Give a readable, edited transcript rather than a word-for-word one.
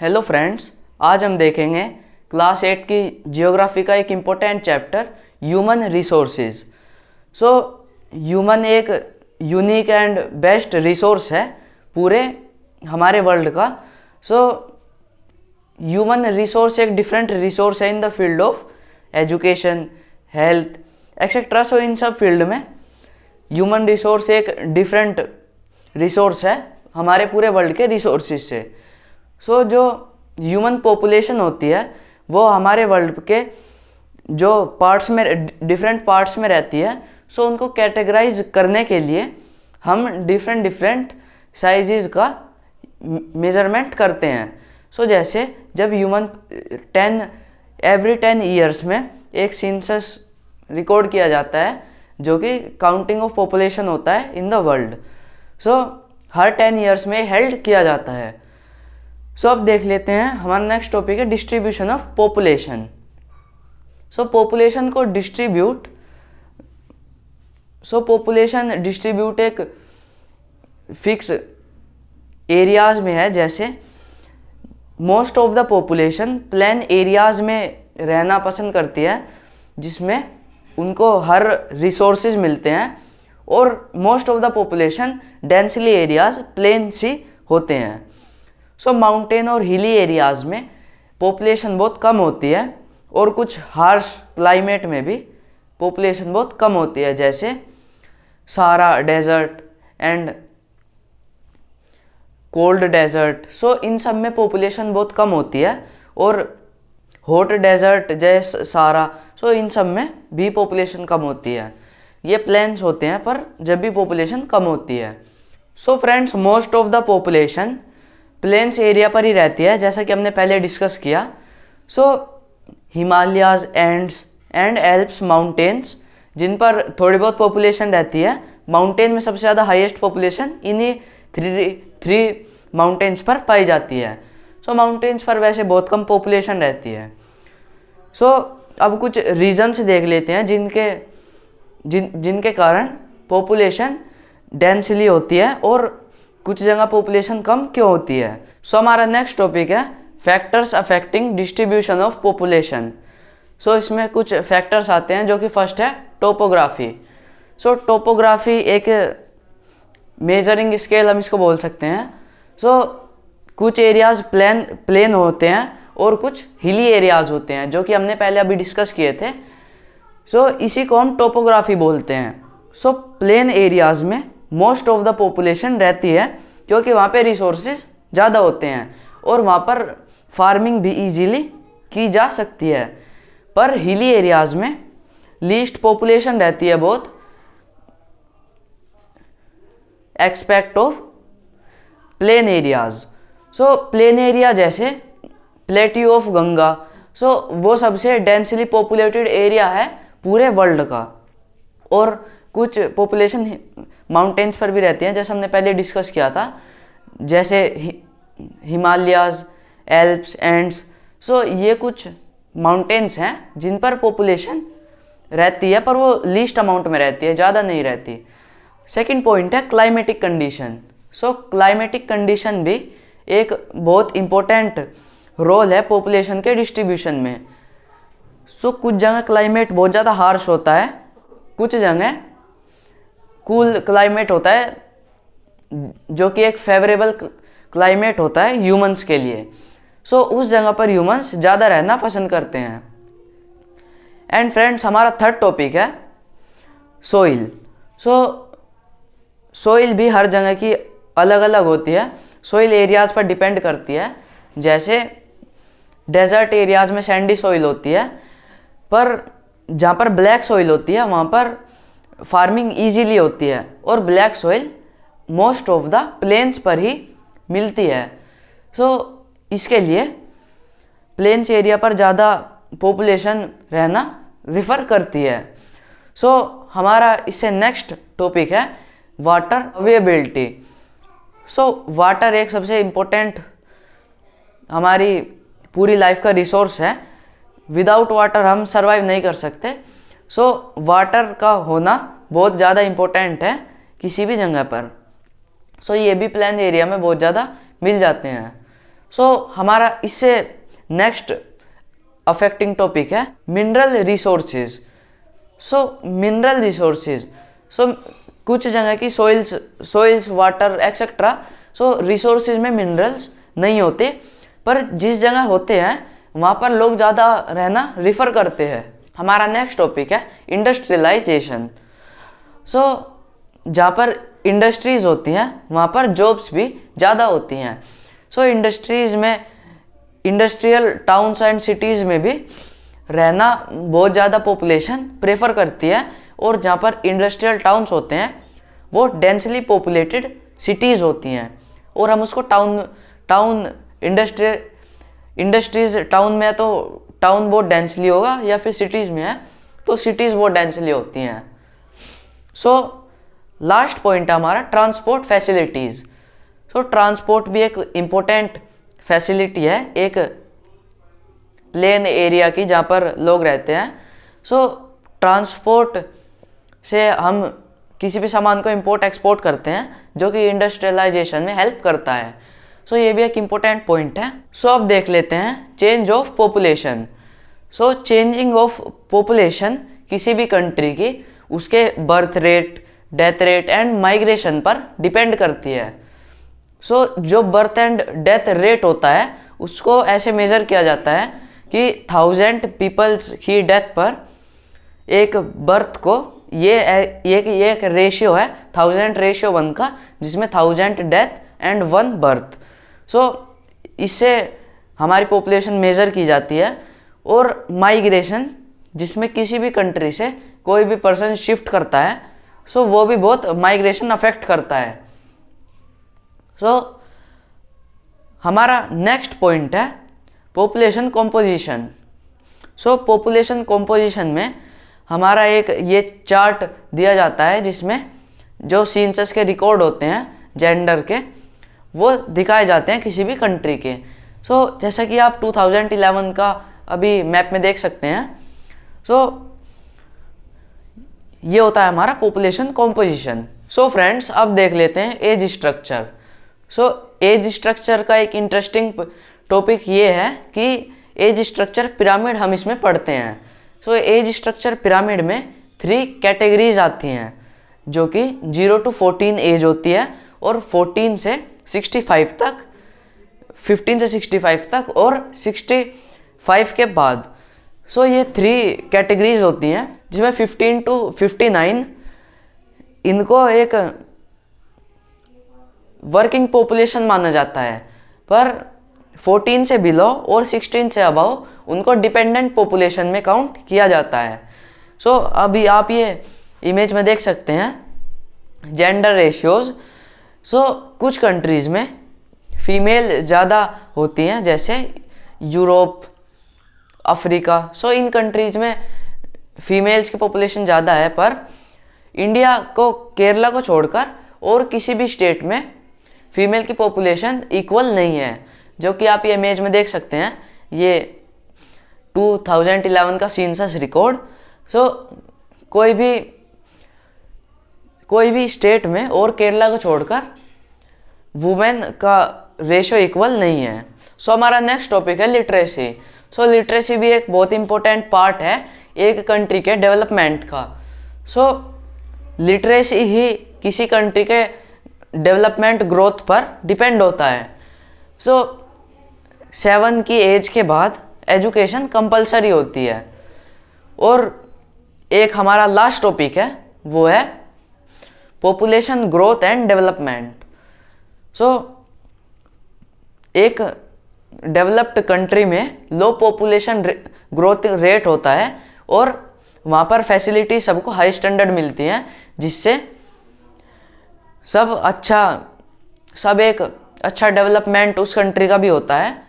Hello friends, आज हम देखेंगे क्लास 8 की जियोग्राफी का एक important chapter human resources. So human एक यूनिक एंड बेस्ट रिसोर्स है पूरे हमारे वर्ल्ड का। सो ह्यूमन रिसोर्स एक डिफरेंट रिसोर्स है in the field of education, health etcetera. So इन सब फील्ड में ह्यूमन रिसोर्स एक डिफरेंट रिसोर्स है हमारे पूरे वर्ल्ड के रिसोर्सेज से। सो जो ह्यूमन पॉपुलेशन होती है वो हमारे वर्ल्ड के जो पार्ट्स में डिफरेंट पार्ट्स में रहती है। सो उनको कैटेगराइज करने के लिए हम डिफरेंट साइजेस का मेज़रमेंट करते हैं। सो जैसे जब ह्यूमन एवरी 10 ईयर्स में एक सेंसस रिकॉर्ड किया जाता है जो कि काउंटिंग ऑफ पॉपुलेशन होता है in the world. So her 10 years में हेल्ड किया जाता है। सो अब देख लेते हैं हमारा नेक्स्ट टॉपिक है distribution of population. So population को पॉपुलेशन डिस्ट्रीब्यूट एक फिक्स एरियाज में है। जैसे most of the population plain areas में रहना पसंद करती है जिसमें उनको हर रिसोर्सेज मिलते हैं, और most of the population densely areas plain सी होते हैं। सो माउंटेन और हिली एरियाज़ में पॉपुलेशन बहुत कम होती है, और कुछ हार्श क्लाइमेट में भी पॉपुलेशन बहुत कम होती है जैसे Sahara desert and cold desert. So इन सब में पॉपुलेशन बहुत कम होती है, और हॉट डेजर्ट जैसे सहारा, सो इन सब में भी पॉपुलेशन कम होती है। ये प्लेन्स होते हैं पर जब भी पॉपुलेशन कम होती है। So friends, most of the population plains area पर ही रहती है जैसा कि हमने पहले डिस्कस किया। सो हिमालयाज एंड एल्प्स माउंटेन्स जिन पर थोड़ी बहुत पॉपुलेशन रहती है, माउंटेन में सबसे ज़्यादा हाईएस्ट पॉपुलेशन इन्हीं थ्री माउंटेन्स पर पाई जाती है। सो माउंटेन्स पर वैसे बहुत कम पॉपुलेशन रहती है। सो अब कुछ रीजन्स देख लेते हैं जिनके कारण पॉपुलेशन डेंसली होती है और कुछ जगह पॉपुलेशन कम क्यों होती है। सो हमारा नेक्स्ट टॉपिक है factors affecting distribution of population. So इसमें कुछ फैक्टर्स आते हैं जो कि फर्स्ट है टोपोग्राफी। सो टोपोग्राफी एक मेजरिंग स्केल हम इसको बोल सकते हैं। सो कुछ एरियाज प्लेन होते हैं और कुछ हिली एरियाज होते हैं जो कि हमने पहले अभी डिस्कस किए थे। सो इसी को हम टोपोग्राफी बोलते हैं। सो प्लेन एरियाज में मोस्ट ऑफ द पॉपुलेशन रहती है क्योंकि वहाँ पे रिसोर्सेज ज़्यादा होते हैं और वहाँ पर फार्मिंग भी इजीली की जा सकती है। पर हिली एरियाज में लीस्ट पॉपुलेशन रहती है बहुत expect of plain areas. So plain area जैसे प्लेट्यू ऑफ गंगा, सो वो सबसे डेंसली पॉपुलेटेड एरिया है पूरे वर्ल्ड का, और कुछ पॉपुलेशन माउंटेन्स पर भी रहती हैं जैसे हमने पहले डिस्कस किया था, जैसे हिमालयाज, एल्प्स, एंड्स। सो ये कुछ माउंटेन्स हैं जिन पर पॉपुलेशन रहती है पर वो लीस्ट अमाउंट में रहती है, ज़्यादा नहीं रहती। सेकंड पॉइंट है क्लाइमेटिक कंडीशन। सो क्लाइमेटिक कंडीशन भी एक बहुत इम्पोर्टेंट रोल है पॉपुलेशन के डिस्ट्रीब्यूशन में। सो कुछ जगह क्लाइमेट बहुत ज़्यादा हार्श होता है, कुछ जगह कूल क्लाइमेट होता है जो कि एक फेवरेबल क्लाइमेट होता है ह्यूमंस के लिए। सो उस जगह पर ह्यूमंस ज़्यादा रहना पसंद करते हैं। एंड फ्रेंड्स, हमारा थर्ड टॉपिक है सोइल। सो सोइल भी हर जगह की अलग अलग होती है, सोइल एरियाज़ पर डिपेंड करती है। जैसे डेजर्ट एरियाज़ में सैंडी सोइल होती है, पर जहाँ पर ब्लैक सोइल होती है वहाँ पर फार्मिंग इजीली होती है, और black soil most of the plains पर ही मिलती है। सो इसके लिए प्लेन्स एरिया पर ज़्यादा पॉपुलेशन रहना रिफ़र करती है। सो हमारा इससे नेक्स्ट टॉपिक है वाटर अवेलेबिलिटी। सो वाटर एक सबसे इम्पोर्टेंट हमारी पूरी लाइफ का रिसोर्स है। विदाउट वाटर हम सर्वाइव नहीं कर सकते। सो वाटर का होना बहुत ज़्यादा इम्पोर्टेंट है किसी भी जगह पर। सो ये भी प्लेन एरिया में बहुत ज़्यादा मिल जाते हैं। सो हमारा इससे नेक्स्ट अफेक्टिंग टॉपिक है मिनरल रिसोर्सेज। सो मिनरल रिसोर्सेज, सो कुछ जगह की सोइल्स वाटर एक्सेट्रा, सो रिसोर्सेज में मिनरल्स नहीं होते, पर जिस जगह होते हैं वहाँ पर लोग ज़्यादा रहना रिफ़र करते हैं। हमारा नेक्स्ट टॉपिक है इंडस्ट्रियलाइजेशन। सो जहाँ पर इंडस्ट्रीज़ होती हैं वहाँ पर जॉब्स भी ज़्यादा होती हैं। सो इंडस्ट्रीज़ में, इंडस्ट्रियल टाउन्स एंड सिटीज़ में भी रहना बहुत ज़्यादा पॉपुलेशन प्रेफर करती है, और जहाँ पर इंडस्ट्रियल टाउन्स होते हैं वो डेंसली पॉपुलेटेड सिटीज़ होती हैं, और हम उसको टाउन इंडस्ट्रीज टाउन में है तो टाउन बहुत डेंसली होगा, या फिर सिटीज़ में है तो सिटीज़ बहुत डेंसली होती हैं। सो लास्ट पॉइंट है हमारा ट्रांसपोर्ट फैसिलिटीज़। सो ट्रांसपोर्ट भी एक इम्पोर्टेंट फैसिलिटी है एक प्लेन एरिया की जहाँ पर लोग रहते हैं। सो ट्रांसपोर्ट से हम किसी भी सामान को इंपोर्ट एक्सपोर्ट करते हैं, जो कि इंडस्ट्रियलाइजेशन में हेल्प करता है। सो ये भी एक इम्पोर्टेंट पॉइंट है। सो अब देख लेते हैं change of population. So changing of population किसी भी कंट्री की उसके birth rate, death rate and migration पर डिपेंड करती है। सो जो बर्थ एंड डेथ रेट होता है उसको ऐसे मेज़र किया जाता है कि 1000 पीपल्स की डेथ पर एक बर्थ को, ये एक रेशियो है 1000:1 का, जिसमें 1000 डेथ एंड 1 बर्थ। सो इससे हमारी पॉपुलेशन मेज़र की जाती है। और माइग्रेशन, जिसमें किसी भी कंट्री से कोई भी पर्सन शिफ्ट करता है, सो वो भी बहुत माइग्रेशन अफेक्ट करता है। सो हमारा नेक्स्ट पॉइंट है पॉपुलेशन कॉम्पोजिशन। सो पॉपुलेशन कॉम्पोजिशन में हमारा एक ये चार्ट दिया जाता है जिसमें जो सेंसस के रिकॉर्ड होते हैं जेंडर के, वो दिखाए जाते हैं किसी भी कंट्री के। सो जैसा कि आप 2011 का अभी मैप में देख सकते हैं। सो ये होता है हमारा पॉपुलेशन कॉम्पोजिशन। सो फ्रेंड्स, अब देख लेते हैं edge structure. So edge structure का एक इंटरेस्टिंग टॉपिक ये है कि एज स्ट्रक्चर पिरामिड हम इसमें पढ़ते हैं। सो एज स्ट्रक्चर पिरामिड में 3 कैटेगरीज आती हैं, जो कि 0 to 14 एज होती है, और 14 से 65 तक, 15 से 65 तक, और 65 के बाद। सो ये 3 कैटेगरीज होती हैं, जिसमें 15 to 59 इनको एक वर्किंग पॉपुलेशन माना जाता है, पर 14 से बिलो और 16 से अबव उनको डिपेंडेंट पॉपुलेशन में काउंट किया जाता है। सो अभी आप ये इमेज में देख सकते हैं जेंडर रेशियोज। सो कुछ कंट्रीज़ में फीमेल ज़्यादा होती हैं, जैसे यूरोप, अफ्रीका। सो इन कंट्रीज़ में फीमेल्स की पॉपुलेशन ज़्यादा है, पर इंडिया को, केरला को छोड़कर और किसी भी स्टेट में फीमेल की पॉपुलेशन इक्वल नहीं है, जो कि आप ये इमेज में देख सकते हैं। ये 2011 का सेंसस रिकॉर्ड। सो कोई भी स्टेट में और केरला को छोड़कर वुमेन का रेशियो इक्वल नहीं है। सो हमारा नेक्स्ट टॉपिक है लिटरेसी। सो लिटरेसी भी एक बहुत इंपॉर्टेंट पार्ट है एक कंट्री के डेवलपमेंट का। सो लिटरेसी ही किसी कंट्री के डेवलपमेंट ग्रोथ पर डिपेंड होता है। सो 7 की एज के बाद एजुकेशन कंपलसरी होती है। और एक हमारा लास्ट टॉपिक है, वो है पॉपुलेशन ग्रोथ एंड डेवलपमेंट। सो एक डेवलप्ड कंट्री में लो पॉपुलेशन ग्रोथ रेट होता है, और वहाँ पर फैसिलिटी सबको हाई स्टैंडर्ड मिलती हैं, जिससे सब एक अच्छा डेवलपमेंट उस कंट्री का भी होता है।